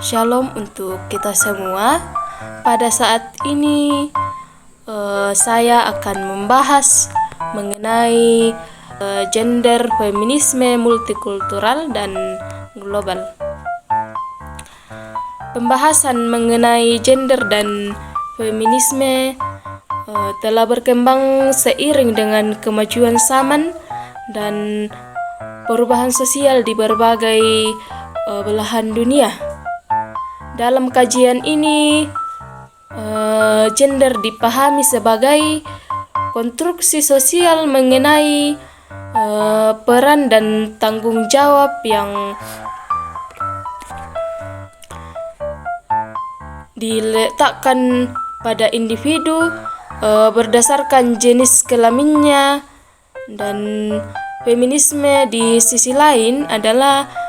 Shalom untuk kita semua. Pada saat ini saya akan membahas mengenai gender, feminisme, multikultural, dan global. Pembahasan mengenai gender dan feminisme telah berkembang seiring dengan kemajuan zaman dan perubahan sosial di berbagai belahan dunia. Dalam kajian ini, gender dipahami sebagai konstruksi sosial mengenai peran dan tanggung jawab yang diletakkan pada individu berdasarkan jenis kelaminnya, dan feminisme di sisi lain adalah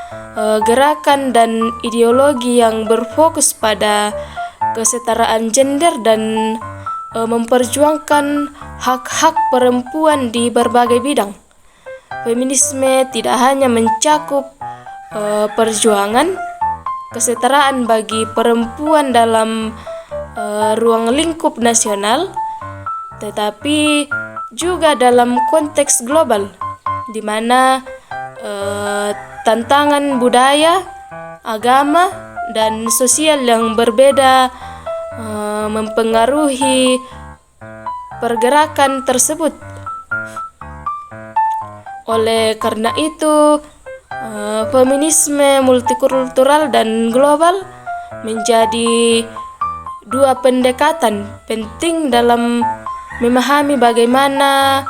gerakan dan ideologi yang berfokus pada kesetaraan gender dan memperjuangkan hak-hak perempuan di berbagai bidang. Feminisme tidak hanya mencakup perjuangan kesetaraan bagi perempuan dalam ruang lingkup nasional, tetapi juga dalam konteks global, di mana tantangan budaya, agama, dan sosial yang berbeda mempengaruhi pergerakan tersebut. Oleh karena itu, feminisme, multikultural, dan global menjadi dua pendekatan penting dalam memahami bagaimana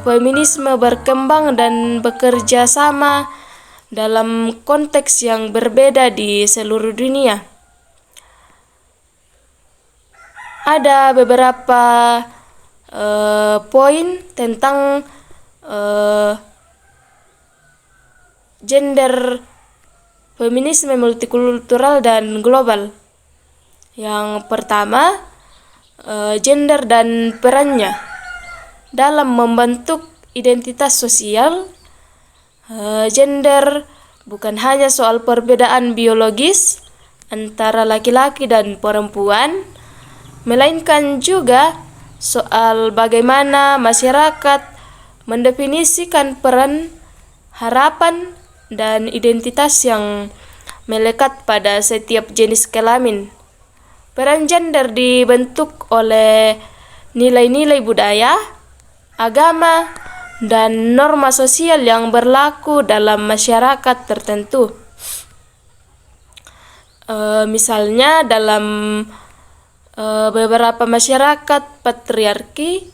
feminisme berkembang dan bekerja sama dalam konteks yang berbeda di seluruh dunia. Ada beberapa poin tentang gender, feminisme, multikultural, dan global. Yang pertama, gender dan perannya dalam membentuk identitas sosial. Gender bukan hanya soal perbedaan biologis antara laki-laki dan perempuan, melainkan juga soal bagaimana masyarakat mendefinisikan peran, harapan, dan identitas yang melekat pada setiap jenis kelamin. Peran gender dibentuk oleh nilai-nilai budaya, agama, dan norma sosial yang berlaku dalam masyarakat tertentu. Misalnya dalam beberapa masyarakat patriarki,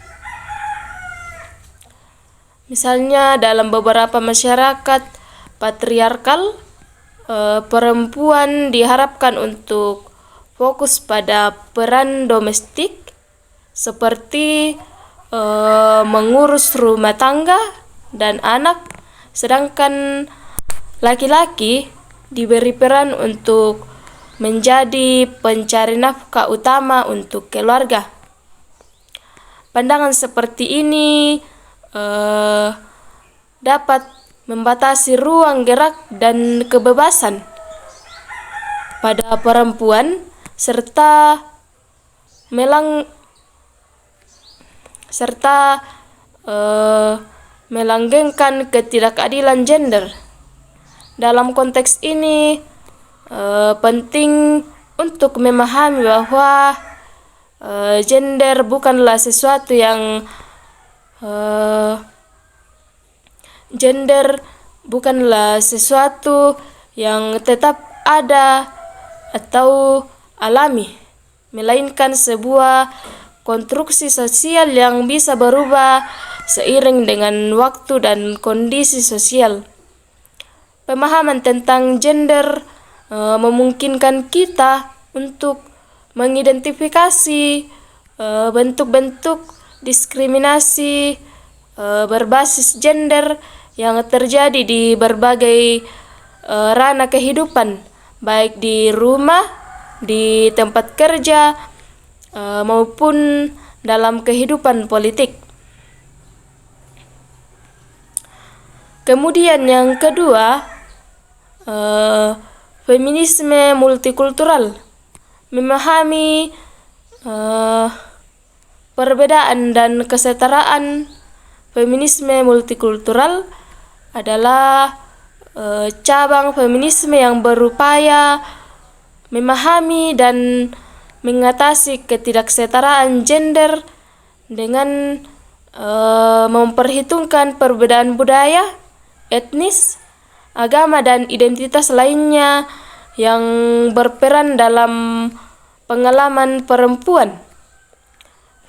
perempuan diharapkan untuk fokus pada peran domestik seperti mengurus rumah tangga dan anak, sedangkan laki-laki diberi peran untuk menjadi pencari nafkah utama untuk keluarga. Pandangan seperti ini dapat membatasi ruang gerak dan kebebasan pada perempuan serta melanggengkan ketidakadilan gender. Dalam konteks ini, penting untuk memahami bahwa gender bukanlah sesuatu yang tetap ada atau alami, melainkan sebuah konstruksi sosial yang bisa berubah seiring dengan waktu dan kondisi sosial. Pemahaman tentang gender memungkinkan kita untuk mengidentifikasi bentuk-bentuk diskriminasi berbasis gender yang terjadi di berbagai ranah kehidupan, baik di rumah, di tempat kerja, maupun dalam kehidupan politik. Kemudian yang kedua, feminisme multikultural, memahami perbedaan dan kesetaraan. Feminisme multikultural adalah cabang feminisme yang berupaya memahami dan mengatasi ketidaksetaraan gender dengan memperhitungkan perbedaan budaya, etnis, agama, dan identitas lainnya yang berperan dalam pengalaman perempuan.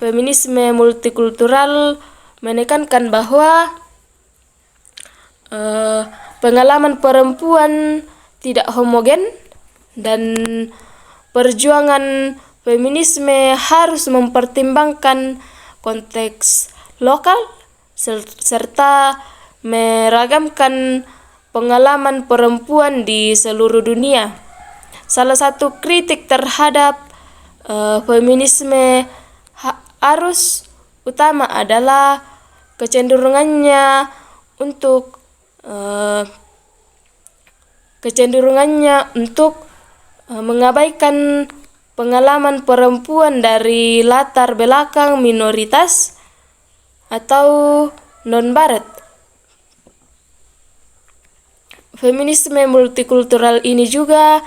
Feminisme multikultural menekankan bahwa pengalaman perempuan tidak homogen dan perjuangan feminisme harus mempertimbangkan konteks lokal serta meragamkan pengalaman perempuan di seluruh dunia. Salah satu kritik terhadap feminisme arus utama adalah kecenderungannya untuk mengabaikan pengalaman perempuan dari latar belakang minoritas atau non-barat. Feminisme multikultural ini juga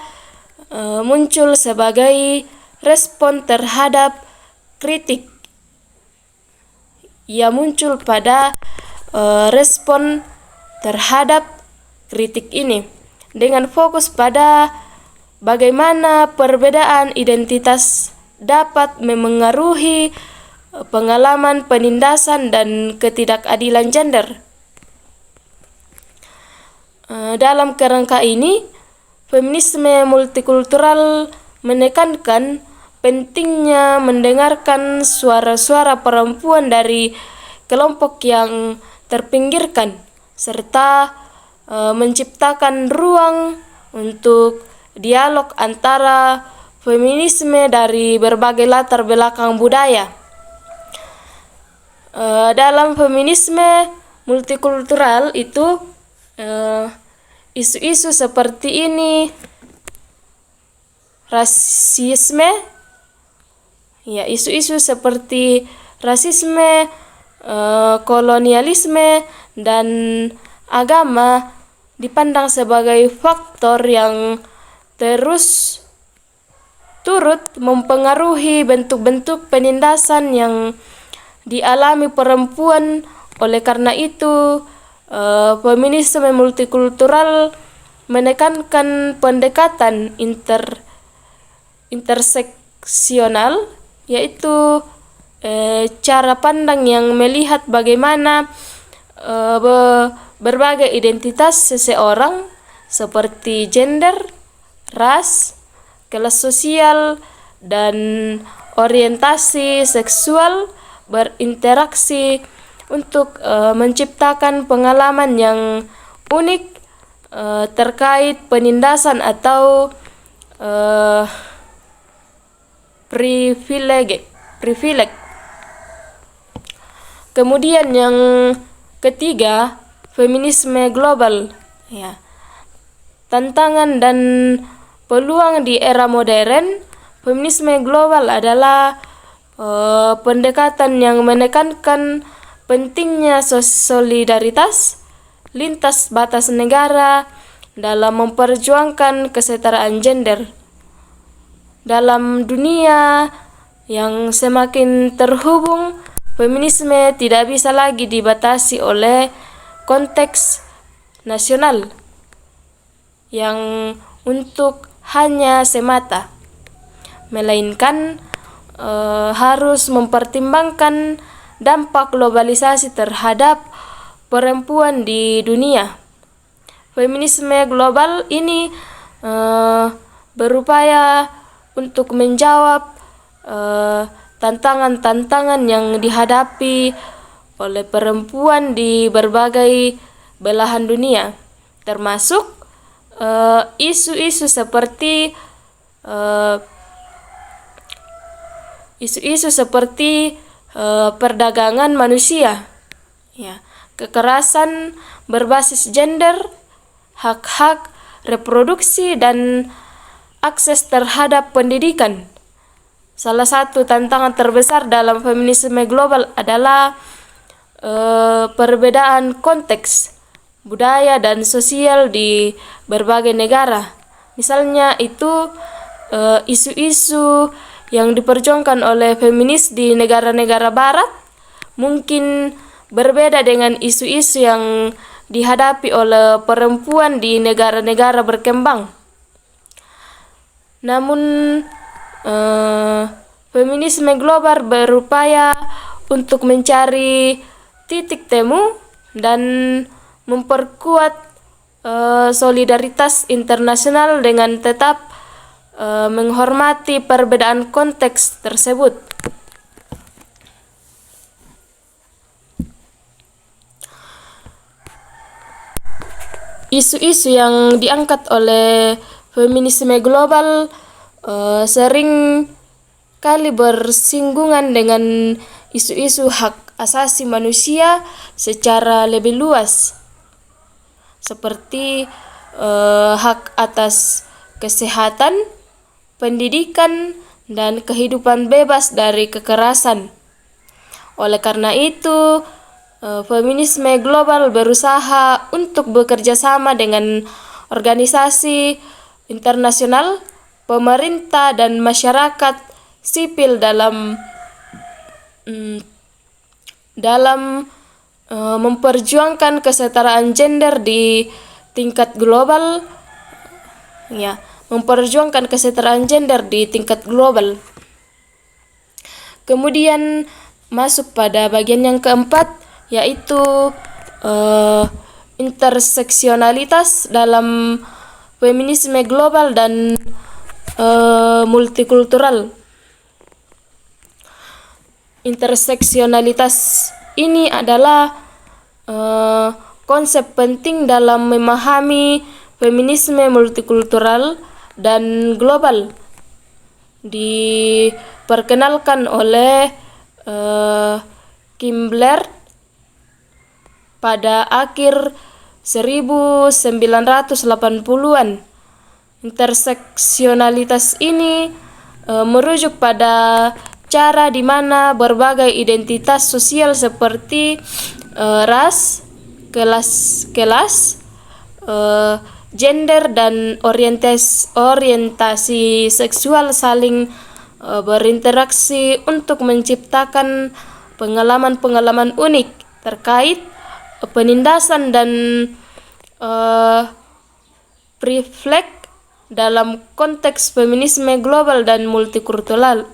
muncul sebagai respon terhadap kritik. Ia muncul pada respon terhadap kritik ini dengan fokus pada bagaimana perbedaan identitas dapat memengaruhi pengalaman penindasan dan ketidakadilan gender. Dalam kerangka ini, feminisme multikultural menekankan pentingnya mendengarkan suara-suara perempuan dari kelompok yang terpinggirkan, serta menciptakan ruang untuk dialog antara feminisme dari berbagai latar belakang budaya. Dalam feminisme multikultural itu isu-isu seperti ini, isu-isu seperti rasisme, kolonialisme, dan agama dipandang sebagai faktor yang terus turut mempengaruhi bentuk-bentuk penindasan yang dialami perempuan. Oleh karena itu, feminisme multikultural menekankan pendekatan interseksional, yaitu cara pandang yang melihat bagaimana berbagai identitas seseorang seperti gender, ras, kelas sosial, dan orientasi seksual berinteraksi untuk menciptakan pengalaman yang unik terkait penindasan atau privilege. Kemudian yang ketiga, feminisme global. Tantangan dan peluang di era modern. Feminisme global adalah pendekatan yang menekankan pentingnya solidaritas lintas batas negara dalam memperjuangkan kesetaraan gender. Dalam dunia yang semakin terhubung, feminisme tidak bisa lagi dibatasi oleh konteks nasional yang untuk hanya semata, melainkan harus mempertimbangkan dampak globalisasi terhadap perempuan di dunia. Feminisme global ini berupaya untuk menjawab tantangan-tantangan yang dihadapi oleh perempuan di berbagai belahan dunia, termasuk isu-isu seperti perdagangan manusia, kekerasan berbasis gender, hak-hak reproduksi, dan akses terhadap pendidikan. Salah satu tantangan terbesar dalam feminisme global adalah perbedaan konteks budaya dan sosial di berbagai negara. Misalnya itu isu-isu yang diperjuangkan oleh feminis di negara-negara barat mungkin berbeda dengan isu-isu yang dihadapi oleh perempuan di negara-negara berkembang. Namun feminisme global berupaya untuk mencari titik temu dan memperkuat solidaritas internasional dengan tetap menghormati perbedaan konteks tersebut. Isu-isu yang diangkat oleh feminisme global sering kali bersinggungan dengan isu-isu hak asasi manusia secara lebih luas, seperti hak atas kesehatan, pendidikan, dan kehidupan bebas dari kekerasan. Oleh karena itu, feminisme global berusaha untuk bekerja sama dengan organisasi internasional, pemerintah, dan masyarakat sipil dalam memperjuangkan kesetaraan gender di tingkat global. Kemudian masuk pada bagian yang keempat, yaitu interseksionalitas dalam feminisme global dan multikultural. Interseksionalitas ini adalah konsep penting dalam memahami feminisme multikultural dan global. Diperkenalkan oleh Kimbler pada akhir 1980-an. Interseksionalitas ini merujuk pada cara di mana berbagai identitas sosial seperti ras, kelas, gender, dan orientasi seksual saling berinteraksi untuk menciptakan pengalaman-pengalaman unik terkait penindasan dan privilege dalam konteks feminisme global dan multikultural.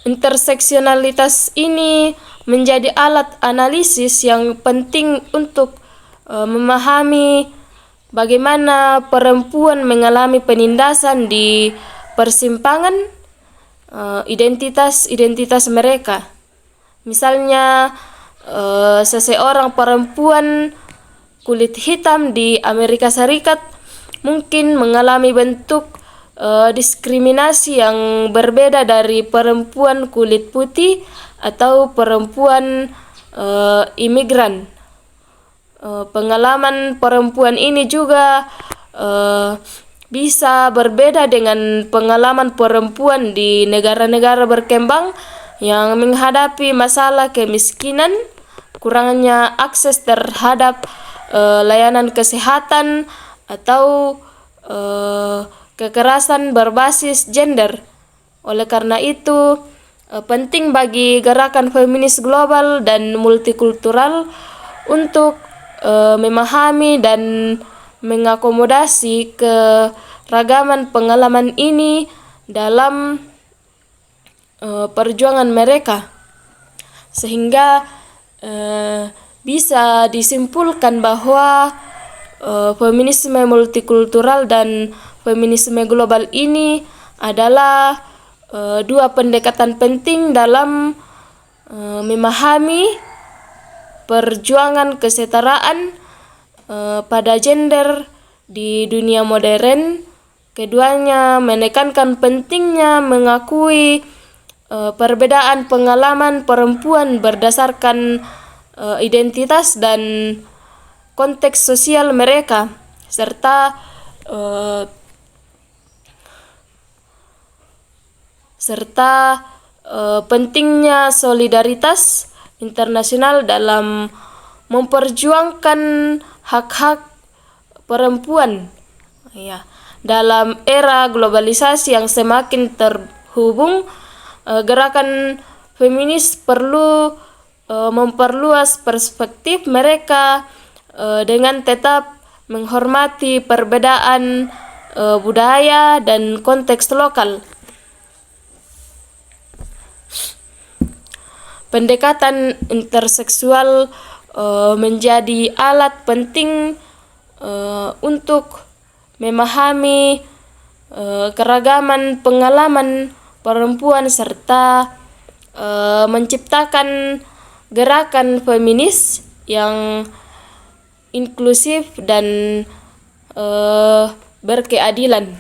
Interseksionalitas ini menjadi alat analisis yang penting untuk memahami bagaimana perempuan mengalami penindasan di persimpangan identitas mereka. Misalnya seseorang perempuan kulit hitam di Amerika Serikat mungkin mengalami bentuk diskriminasi yang berbeda dari perempuan kulit putih atau perempuan imigran. Pengalaman perempuan ini juga bisa berbeda dengan pengalaman perempuan di negara-negara berkembang yang menghadapi masalah kemiskinan, kurangnya akses terhadap layanan kesehatan, atau kekerasan berbasis gender. Oleh karena itu, penting bagi gerakan feminis global dan multikultural untuk memahami dan mengakomodasi keragaman pengalaman ini dalam perjuangan mereka, sehingga bisa disimpulkan bahwa feminisme multikultural dan feminisme global ini adalah dua pendekatan penting dalam memahami perjuangan kesetaraan pada gender di dunia modern. Keduanya menekankan pentingnya mengakui perbedaan pengalaman perempuan berdasarkan identitas dan konteks sosial mereka, serta pentingnya solidaritas internasional dalam memperjuangkan hak-hak perempuan. Ya, dalam era globalisasi yang semakin terhubung, gerakan feminis perlu memperluas perspektif mereka dengan tetap menghormati perbedaan budaya dan konteks lokal. Pendekatan interseksual menjadi alat penting untuk memahami keragaman pengalaman perempuan serta menciptakan gerakan feminis yang inklusif dan berkeadilan.